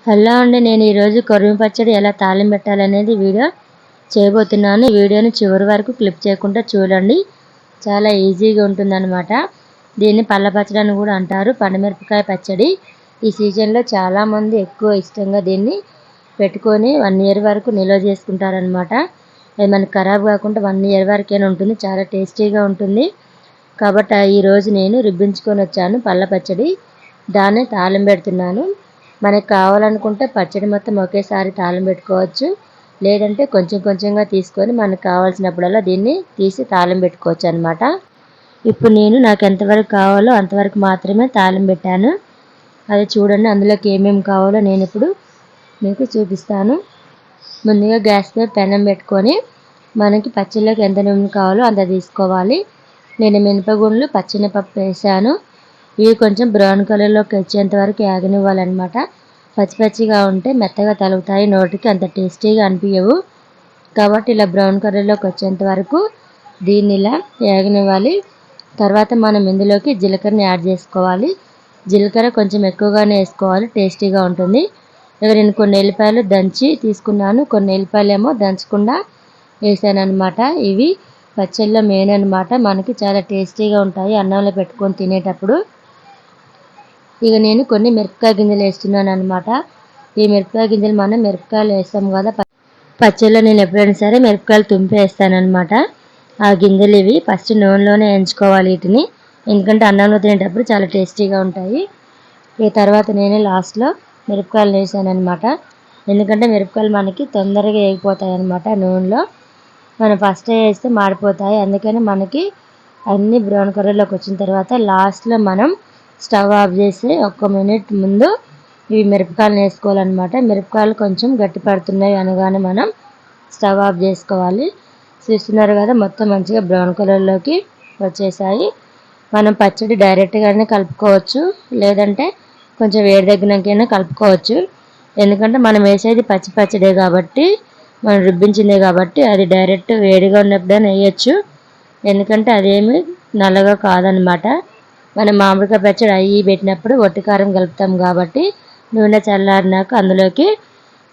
Hello అండి, నేను ఈరోజు కొర్రమి పచ్చడి ఎలా తాలింపు పెట్టాలనేది వీడియో చేయబోతున్నాను. ఈ వీడియోని చివరి వరకు క్లిప్ చేయకుండా చూడండి. చాలా ఈజీగా ఉంటుందన్నమాట. దీన్ని పళ్ళ పచ్చడి అని కూడా అంటారు, పండుమిరపకాయ పచ్చడి. ఈ సీజన్లో చాలామంది ఎక్కువ ఇష్టంగా దీన్ని పెట్టుకొని 1 ఇయర్ వరకు నిల్వ చేసుకుంటారనమాట. అది మనకు ఖరాబ్ కాకుండా 1 ఇయర్ వరకైనా ఉంటుంది. చాలా టేస్టీగా ఉంటుంది. కాబట్టి ఈరోజు నేను రుబ్బించుకొని వచ్చాను పళ్ళ పచ్చడి. దాన్ని తాలింపు పెడుతున్నాను. మనకు కావాలనుకుంటే పచ్చడి మొత్తం ఒకేసారి తాలింపు పెట్టుకోవచ్చు, లేదంటే కొంచెం కొంచెంగా తీసుకొని మనకు కావాల్సినప్పుడల్లా దీన్ని తీసి తాలింపు పెట్టుకోవచ్చు అనమాట. ఇప్పుడు నేను నాకు ఎంతవరకు కావాలో అంతవరకు మాత్రమే తాలింపు పెట్టాను. అది చూడండి, అందులోకి ఏమేమి కావాలో నేను ఇప్పుడు మీకు చూపిస్తాను. ముందుగా గ్యాస్ పై పెనం పెట్టుకొని మనకి పచ్చళ్ళకి ఎంత నూనె కావాలో అంత తీసుకోవాలి. నేను మినపగుండ్లు పచ్చెనపప్పు వేసాను. ఇవి కొంచెం బ్రౌన్ కలర్లోకి వచ్చేంత వరకు యాగనివ్వాలన్నమాట. పచ్చి పచ్చిగా ఉంటే మెత్తగా తలుగుతాయి, నోటికి అంత టేస్టీగా అనిపించవు. కాబట్టి ఇలా బ్రౌన్ కలర్లోకి వచ్చేంత వరకు దీన్ని ఇలా యాగనివ్వాలి. తర్వాత మనం ఇందులోకి జీలకర్రని యాడ్ చేసుకోవాలి. జీలకర్ర కొంచెం ఎక్కువగానే వేసుకోవాలి, టేస్టీగా ఉంటుంది. ఇక నేను కొన్ని ఎల్లిపాయలు దంచి తీసుకున్నాను, కొన్ని ఎల్లిపాయలు ఏమో దంచకుండా వేసాను అనమాట. ఇవి పచ్చళ్ళలో మెయిన్ అనమాట, మనకి చాలా టేస్టీగా ఉంటాయి అన్నంలో పెట్టుకొని తినేటప్పుడు. ఇక నేను కొన్ని మిరపకాయ గింజలు వేస్తున్నాను అనమాట. ఈ మిరపకాయ గింజలు మనం మిరపకాయలు వేస్తాం కదా పచ్చళ్ళలో, నేను ఎప్పుడైనా సరే మిరపకాయలు తుంపి వేస్తాను అనమాట. ఆ గింజలు ఇవి ఫస్ట్ నూనెలోనే వేయించుకోవాలి వీటిని, ఎందుకంటే అన్నంలో తినేటప్పుడు చాలా టేస్టీగా ఉంటాయి. ఈ తర్వాత నేను లాస్ట్లో మిరపకాయలు వేసాను అనమాట. ఎందుకంటే మిరపకాయలు మనకి తొందరగా వేగిపోతాయి అనమాట నూనెలో. మనం ఫస్ట్ వేస్తే మాడిపోతాయి, అందుకని మనకి అన్ని బ్రౌన్ కలర్లోకి వచ్చిన తర్వాత లాస్ట్లో మనం స్టవ్ ఆఫ్ చేసి 1 మినిట్ ముందు ఇవి మిరపకాయలు వేసుకోవాలన్నమాట. మిరపకాయలు కొంచెం గట్టి పడుతున్నాయి అనగానే మనం స్టవ్ ఆఫ్ చేసుకోవాలి. చూస్తున్నారు కదా, మొత్తం మంచిగా బ్రౌన్ కలర్లోకి వచ్చేసాయి. మనం పచ్చడి డైరెక్ట్గానే కలుపుకోవచ్చు, లేదంటే కొంచెం వేడి తగ్గినాకైనా కలుపుకోవచ్చు. ఎందుకంటే మనం వేసేది పచ్చి పచ్చడే కాబట్టి, మనం రుబ్బించిందే కాబట్టి అది డైరెక్ట్ వేడిగా ఉన్నప్పుడైనా వేయచ్చు. ఎందుకంటే అదేమి నల్లగా కాదనమాట. మనం మామిడికాయ పచ్చడి అవి పెట్టినప్పుడు వట్టి కారం కలుపుతాం కాబట్టి నూనె చల్లారినాక అందులోకి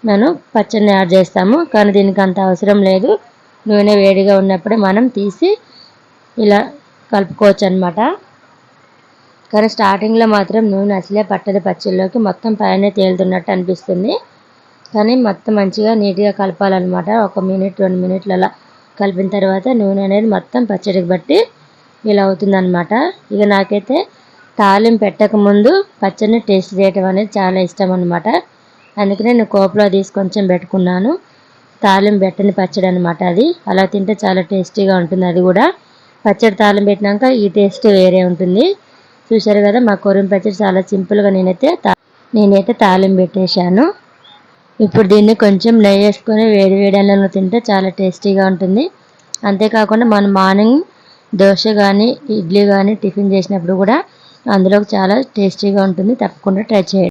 మనం పచ్చడిని యాడ్ చేస్తాము. కానీ దీనికి అంత అవసరం లేదు, నూనె వేడిగా ఉన్నప్పుడే మనం తీసి ఇలా కలుపుకోవచ్చు అనమాట. కానీ స్టార్టింగ్లో మాత్రం నూనె అసలే పట్టదు పచ్చళ్ళలోకి, మొత్తం పైన తేలుతున్నట్టు అనిపిస్తుంది. కానీ మొత్తం మంచిగా నీట్గా కలపాలన్నమాట. 1 మినిట్ 2 మినిట్లు అలా కలిపిన తర్వాత నూనె అనేది మొత్తం పచ్చడికి బట్టి ఇలా అవుతుందన్నమాట. ఇక నాకైతే తాలింపు పెట్టకముందు పచ్చడిని టేస్ట్ చేయటం అనేది చాలా ఇష్టం అనమాట. అందుకనే నేను కోపలో తీసి కొంచెం పెట్టుకున్నాను. తాలింపు పెట్టని పచ్చడి అనమాట అది. అలా తింటే చాలా టేస్టీగా ఉంటుంది. అది కూడా పచ్చడి తాలింపు పెట్టినాక ఈ టేస్ట్ వేరే ఉంటుంది. చూసారు కదా, మా కొర్రమి పచ్చడి చాలా సింపుల్గా నేనైతే తాలింపు పెట్టేశాను. ఇప్పుడు దీన్ని కొంచెం నెయ్యి వేసుకొని వేడి వేడి అన్నంలో తింటే చాలా టేస్టీగా ఉంటుంది. అంతేకాకుండా మనం మార్నింగ్ దోశ కానీ ఇడ్లీ కానీ టిఫిన్ చేసినప్పుడు కూడా అందులోకి చాలా టేస్టీగా ఉంటుంది. తప్పకుండా ట్రై చేయండి.